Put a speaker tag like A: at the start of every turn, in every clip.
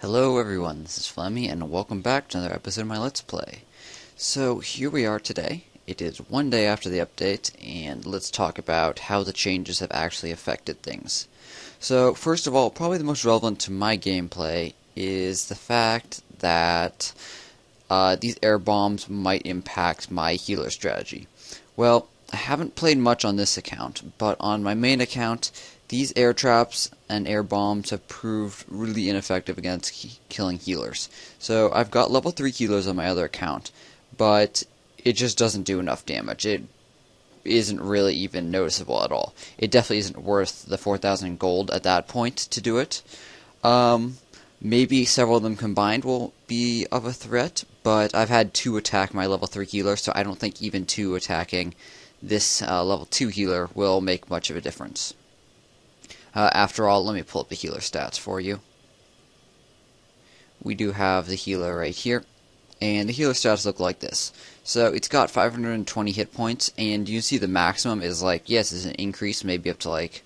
A: Hello everyone, this is Flammy, and welcome back to another episode of my Let's Play. So here we are today. It is one day after the update, and let's talk about how the changes have actually affected things. So first of all, probably the most relevant to my gameplay is the fact that these air bombs might impact my healer strategy. Well, I haven't played much on this account, but on my main account, these air traps and air bombs have proved really ineffective against killing healers. So I've got level 3 healers on my other account, but it just doesn't do enough damage. It isn't really even noticeable at all. It definitely isn't worth the 4,000 gold at that point to do it. Maybe several of them combined will be of a threat, but I've had 2 attack my level 3 healer, so I don't think even 2 attacking this level 2 healer will make much of a difference. After all, let me pull up the healer stats for you. We do have the healer right here, and the healer stats look like this. So it's got 520 hit points, and you see the maximum is like, yes, it's an increase, maybe up to like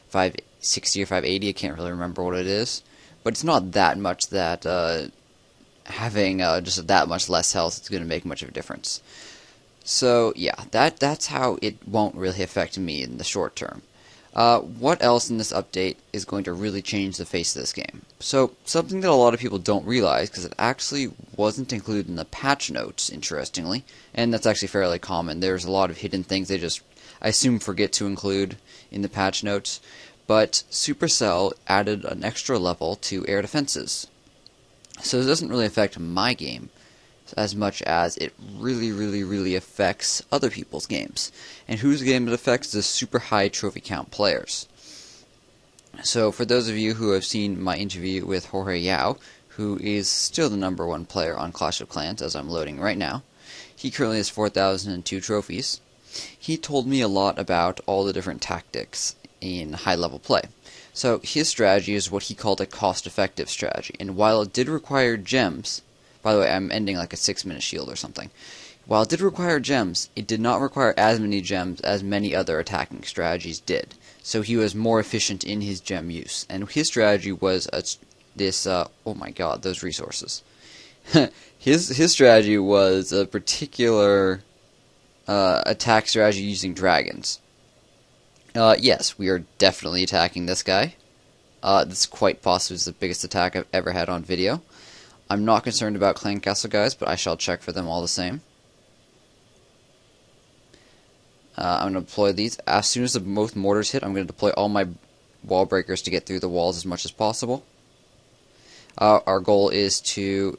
A: 560 or 580, I can't really remember what it is. But it's not that much that having just that much less health is going to make much of a difference. So yeah, that's how it won't really affect me in the short term. What else in this update is going to really change the face of this game? So, something that a lot of people don't realize, because it actually wasn't included in the patch notes, interestingly, and that's actually fairly common. There's a lot of hidden things they just, I assume, forget to include in the patch notes, but Supercell added an extra level to air defenses. So, it doesn't really affect my game as much as it really affects other people's games. And whose game it affects is super high trophy count players. So for those of you who have seen my interview with Jorge Yao, who is still the #1 player on Clash of Clans as I'm loading right now, he currently has 4,002 trophies. He told me a lot about all the different tactics in high level play. So his strategy is what he called a cost-effective strategy, and while it did require gems, by the way, I'm ending like a 6-minute shield or something. While it did require gems, it did not require as many gems as many other attacking strategies did. So he was more efficient in his gem use. And his strategy was oh my god, those resources. his strategy was a particular attack strategy using dragons. Yes, we are definitely attacking this guy. This quite possibly is the biggest attack I've ever had on video. I'm not concerned about clan castle guys, but I shall check for them all the same. I'm going to deploy these. As soon as both mortars hit, I'm going to deploy all my wall breakers to get through the walls as much as possible. Our goal is to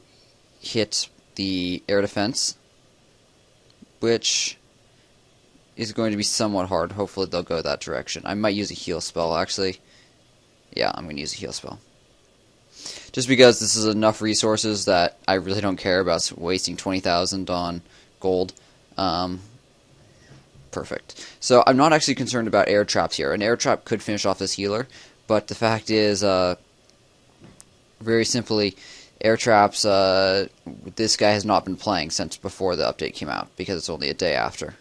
A: hit the air defense, which is going to be somewhat hard. Hopefully they'll go that direction. I might use a heal spell, actually. Yeah, I'm going to use a heal spell. Just because this is enough resources that I really don't care about wasting 20,000 on gold. Perfect. So I'm not actually concerned about air traps here. An air trap could finish off this healer, but the fact is, very simply, air traps, this guy has not been playing since before the update came out, because it's only a day after.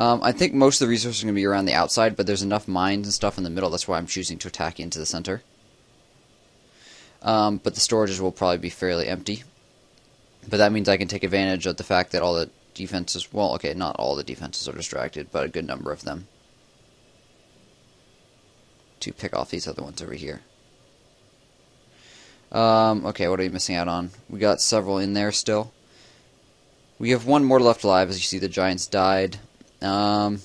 A: I think most of the resources are going to be around the outside, but there's enough mines and stuff in the middle, that's why I'm choosing to attack into the center. But the storages will probably be fairly empty. But that means I can take advantage of the fact that all the defenses, well, okay, not all the defenses are distracted, but a good number of them, to pick off these other ones over here. Okay, what are we missing out on? We got several in there still. We have one mortar left alive, as you see the giants died. Can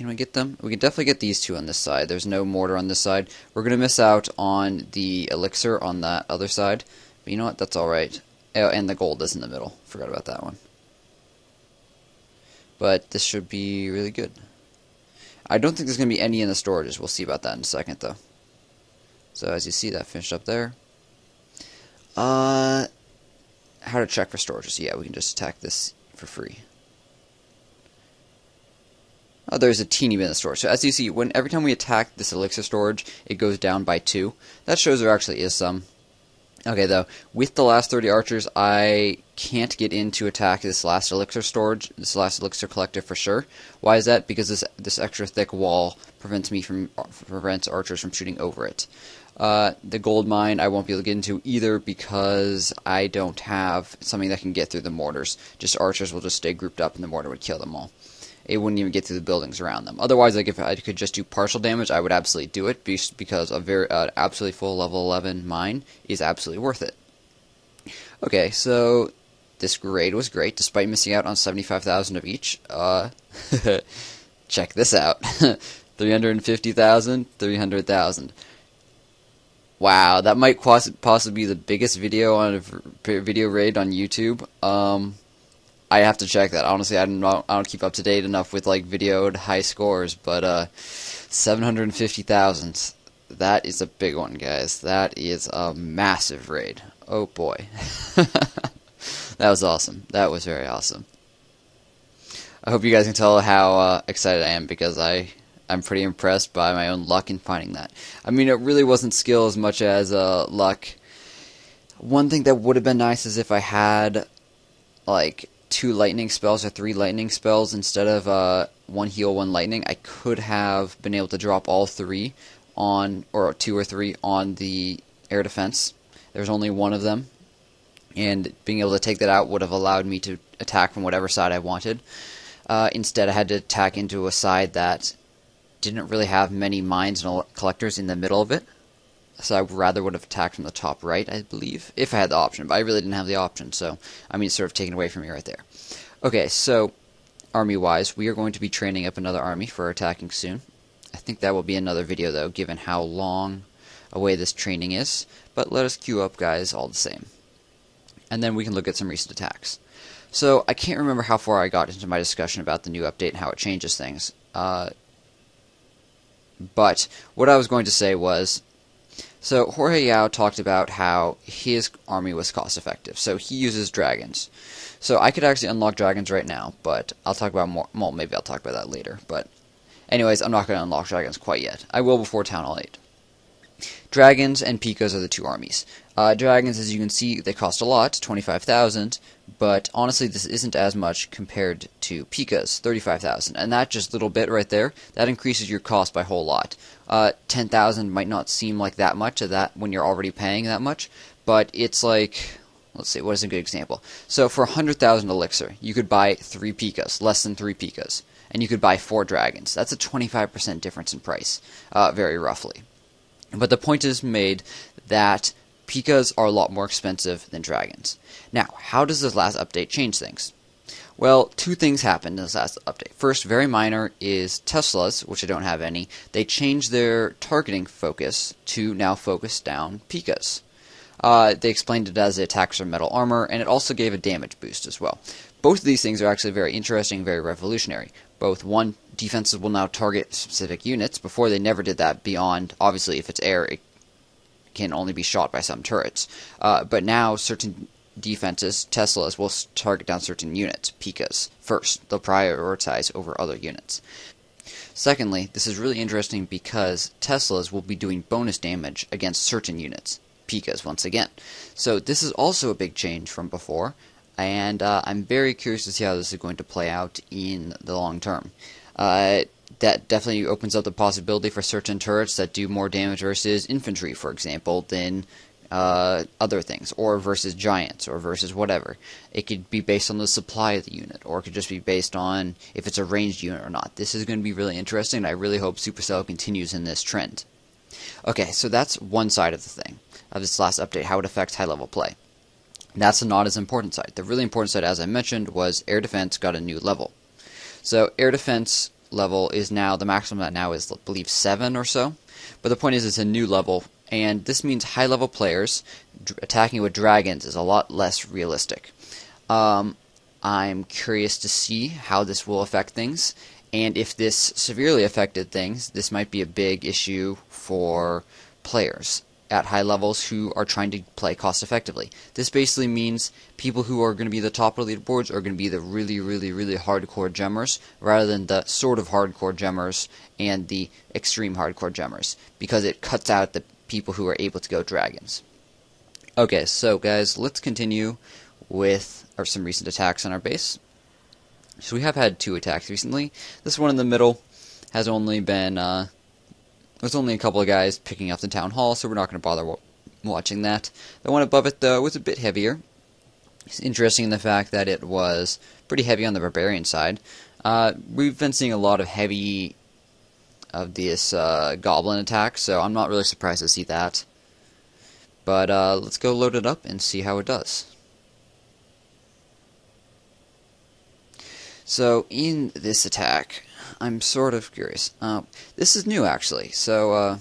A: we get them? We can definitely get these two on this side. There's no mortar on this side. We're going to miss out on the elixir on that other side. But you know what? That's alright. Oh, and the gold is in the middle. Forgot about that one. But this should be really good. I don't think there's going to be any in the storages. We'll see about that in a second, though. So as you see, that finished up there. How to check for storages? Yeah, we can just attack this for free. Oh, there's a teeny bit of storage. So as you see, every time we attack this elixir storage, it goes down by 2. That shows there actually is some. Okay, though, with the last 30 archers, I can't get in to attack this last elixir storage, this last elixir collector for sure. Why is that? Because this extra thick wall prevents archers from shooting over it. The gold mine I won't be able to get into either because I don't have something that can get through the mortars. Just archers will just stay grouped up and the mortar would kill them all. It wouldn't even get through the buildings around them. Otherwise, like if I could just do partial damage, I would absolutely do it because a absolutely full level 11 mine is absolutely worth it. Okay, so this raid was great despite missing out on 75,000 of each. Check this out. 350,000, 300,000. Wow, that might possibly be the biggest video on a video raid on YouTube. I have to check that. Honestly, I don't keep up to date enough with like videoed high scores, but 750,000. That is a big one, guys. That is a massive raid. Oh boy. That was awesome. That was very awesome. I hope you guys can tell how excited I am because I'm pretty impressed by my own luck in finding that. I mean, it really wasn't skill as much as luck. One thing that would have been nice is if I had like 2 lightning spells or 3 lightning spells instead of 1 heal, 1 lightning. I could have been able to drop all 3 on, or 2 or 3 on the air defense. There's only 1 of them, and being able to take that out would have allowed me to attack from whatever side I wanted. Instead, I had to attack into a side that didn't really have many mines and collectors in the middle of it. So I rather would have attacked from the top right, I believe, if I had the option. But I really didn't have the option, so I mean, it's sort of taken away from me right there. Okay, so army-wise, we are going to be training up another army for attacking soon. I think that will be another video, though, given how long away this training is. But let us queue up, guys, all the same. And then we can look at some recent attacks. So I can't remember how far I got into my discussion about the new update and how it changes things. But what I was going to say was, so Jorge Yao talked about how his army was cost effective, so he uses dragons. So I could actually unlock dragons right now, but I'll talk about more, well, maybe I'll talk about that later, but anyways, I'm not going to unlock dragons quite yet. I will before Town Hall 8. Dragons and P.I.K.A.s are the 2 armies. Dragons, as you can see, they cost a lot, 25,000, but honestly this isn't as much compared to P.I.K.A.s, 35,000, and that just little bit right there, that increases your cost by a whole lot. 10,000 might not seem like that much when you're already paying that much, but it's like, let's see, what is a good example? So for 100,000 elixir, you could buy 3 P.I.K.A.s, less than 3 P.I.K.A.s, and you could buy 4 dragons. That's a 25% difference in price, very roughly. But the point is made that P.I.K.A.s are a lot more expensive than dragons. Now, how does this last update change things? Well, 2 things happened in this last update. First, very minor, is Tesla's, which I don't have any. They changed their targeting focus to now focus down P.I.K.A.s. They explained it as the attacks from metal armor, and it also gave a damage boost as well. Both of these things are actually very interesting, very revolutionary. Both, one, defenses will now target specific units. Before, they never did that beyond, obviously, if it's air, it can only be shot by some turrets. But now, certain defenses, Teslas, will target down certain units, P.I.K.A.s, first. They'll prioritize over other units. Secondly, this is really interesting because Teslas will be doing bonus damage against certain units, P.I.K.A.s once again. So this is also a big change from before, and I'm very curious to see how this is going to play out in the long term. That definitely opens up the possibility for certain turrets that do more damage versus infantry, for example, than other things, or versus giants, or versus whatever. It could be based on the supply of the unit, or it could just be based on if it's a ranged unit or not. This is going to be really interesting, and I really hope Supercell continues in this trend. Okay, so that's one side of the thing, of this last update, how it affects high-level play. That's the not as important side. The really important side, as I mentioned, was air defense got a new level. So air defense level is now, the maximum that now is, I believe, 7 or so. But the point is, it's a new level, and this means high-level players attacking with dragons is a lot less realistic. I'm curious to see how this will affect things, and if this severely affected things, this might be a big issue for players at high levels who are trying to play cost effectively. This basically means people who are going to be the top of the leaderboards are going to be the really, really, really hardcore gemmers, rather than the sort of hardcore gemmers and the extreme hardcore gemmers, because it cuts out the people who are able to go dragons. Okay, so guys, let's continue with some recent attacks on our base. So we have had 2 attacks recently. This one in the middle has only been, there's only a couple of guys picking up the town hall, so we're not going to bother watching that. The one above it, though, was a bit heavier. It's interesting in the fact that it was pretty heavy on the barbarian side. We've been seeing a lot of heavy of this goblin attack, so I'm not really surprised to see that. But let's go load it up and see how it does. So in this attack, I'm sort of curious. This is new, actually. So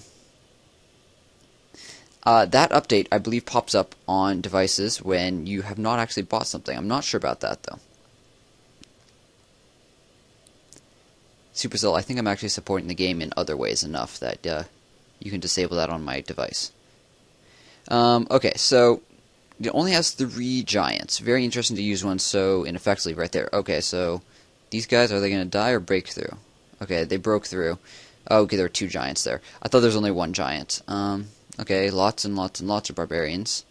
A: that update, I believe, pops up on devices when you have not actually bought something. I'm not sure about that, though. Supercell, I think I'm actually supporting the game in other ways enough that you can disable that on my device. Okay, so it only has 3 giants. Very interesting to use one so ineffectively right there. Okay, so these guys, are they going to die or break through? Okay, they broke through. Oh, okay, there were 2 giants there. I thought there was only 1 giant. Okay, lots and lots and lots of barbarians.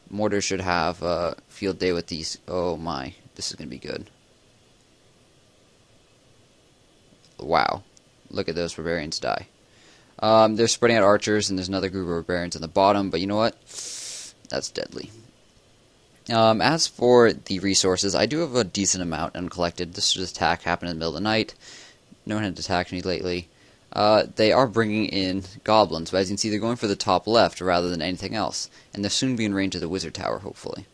A: Mortar should have a field day with these. Oh my, this is going to be good. Wow, look at those barbarians die. They're spreading out archers, and there's another group of barbarians on the bottom, but you know what? That's deadly. As for the resources, I do have a decent amount uncollected. This attack happened in the middle of the night. No one had attacked me lately. They are bringing in goblins, but as you can see, they're going for the top left rather than anything else. And they'll soon be in range of the wizard tower, hopefully.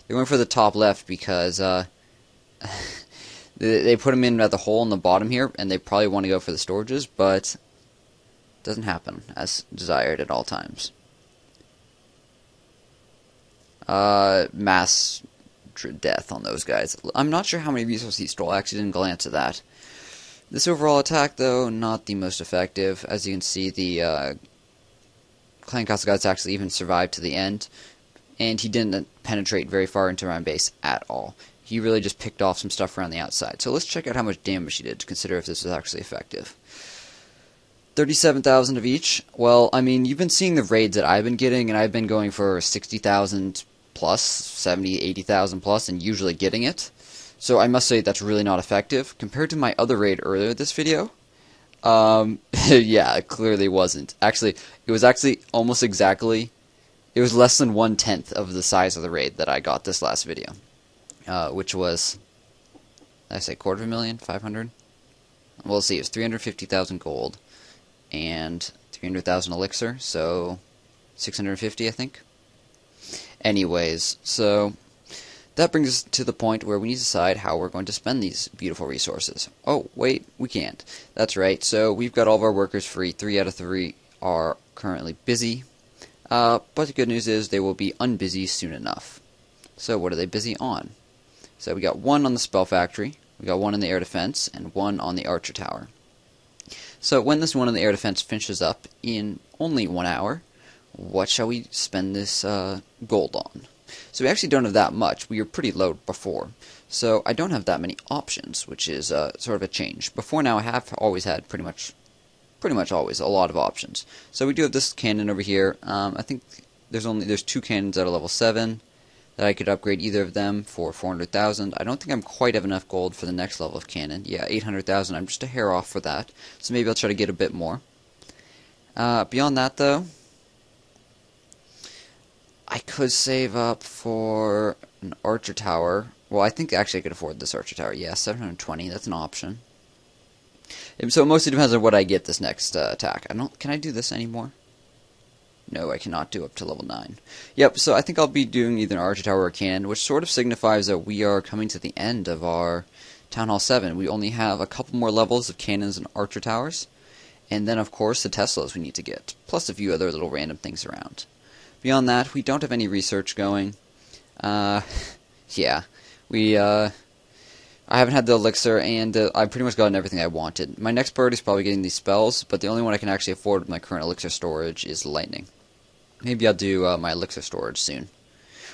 A: They're going for the top left because they put them in at the hole in the bottom here, and they probably want to go for the storages, but it doesn't happen as desired at all times. Mass death on those guys. I'm not sure how many resources he stole. I actually didn't glance at that. This overall attack, though, not the most effective. As you can see, the Clan Castle Guys actually even survived to the end, and he didn't penetrate very far into my base at all. He really just picked off some stuff around the outside. So let's check out how much damage he did to consider if this was actually effective. 37,000 of each. Well, I mean, you've been seeing the raids that I've been getting, and I've been going for 60,000 plus, 70, 80,000 plus, and usually getting it. So I must say that's really not effective. Compared to my other raid earlier this video, yeah, it clearly wasn't. Actually, it was actually almost exactly, it was less than 1/10 of the size of the raid that I got this last video. Which was, did I say 250,000, 500? Well, let's see, it was 350,000 gold and 300,000 elixir, so 650, I think. Anyways, so that brings us to the point where we need to decide how we're going to spend these beautiful resources. Oh, wait, we can't. That's right, so we've got all of our workers free. 3 out of 3 are currently busy, but the good news is they will be unbusy soon enough. So what are they busy on? So we got 1 on the spell factory, we got 1 in the air defense, and 1 on the archer tower. So when this 1 on the air defense finishes up in only 1 hour, what shall we spend this gold on? So we actually don't have that much. We were pretty low before. So I don't have that many options, which is sort of a change. Before now I have always had pretty much always a lot of options. So we do have this cannon over here. I think there's 2 cannons at a level 7 that I could upgrade either of them for 400,000. I don't think I'm quite have enough gold for the next level of cannon. Yeah, 800,000. I'm just a hair off for that. So maybe I'll try to get a bit more. Beyond that, though, I could save up for an archer tower. Well, I think actually I could afford this archer tower. Yeah, 720. That's an option. So it mostly depends on what I get this next attack. Can I do this anymore? No, I cannot do up to level 9. Yep, so I think I'll be doing either an archer tower or a cannon, which sort of signifies that we are coming to the end of our Town Hall 7. We only have a couple more levels of cannons and archer towers, and then of course the Teslas we need to get, plus a few other little random things around. Beyond that, we don't have any research going. Yeah, I haven't had the elixir, and I've pretty much gotten everything I wanted. My next priority is probably getting these spells, but the only one I can actually afford with my current elixir storage is lightning. Maybe I'll do my elixir storage soon.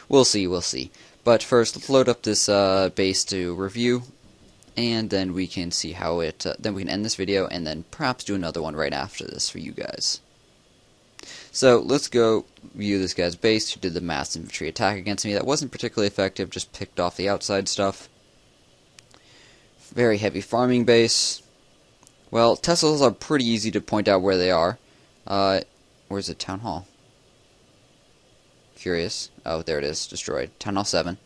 A: We'll see. But first, let's load up this base to review, and then we can see how it. Then we can end this video, and then perhaps do another one right after this for you guys. So let's go view this guy's base who did the mass infantry attack against me. That wasn't particularly effective, just picked off the outside stuff. Very heavy farming base. Well, Teslas are pretty easy to point out where they are. Where's the town hall? Curious. Oh, there it is, destroyed. Town hall 7.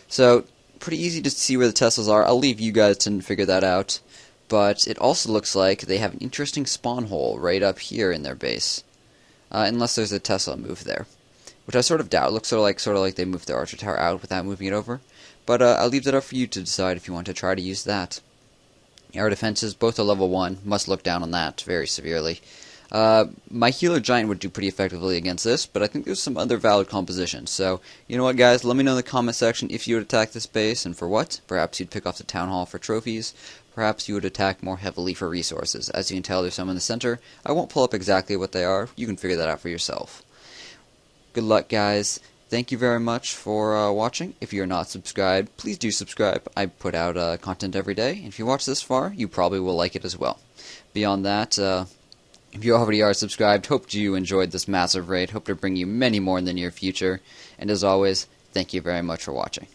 A: So, pretty easy to see where the Teslas are. I'll leave you guys to figure that out. But it also looks like they have an interesting spawn hole right up here in their base. Unless there's a Tesla move there. Which I sort of doubt. It looks sort of like they moved their archer tower out without moving it over. But I'll leave that up for you to decide if you want to try to use that. Air defenses, both are level 1. Must look down on that very severely. My healer giant would do pretty effectively against this, but I think there's some other valid compositions. So, you know what, guys? Let me know in the comment section if you would attack this base and for what. Perhaps you'd pick off the town hall for trophies. Perhaps you would attack more heavily for resources. As you can tell, there's some in the center. I won't pull up exactly what they are. You can figure that out for yourself. Good luck, guys. Thank you very much for watching. If you're not subscribed, please do subscribe. I put out content every day. And if you watch this far, you probably will like it as well. Beyond that, if you already are subscribed, hope you enjoyed this massive raid. Hope to bring you many more in the near future. And as always, thank you very much for watching.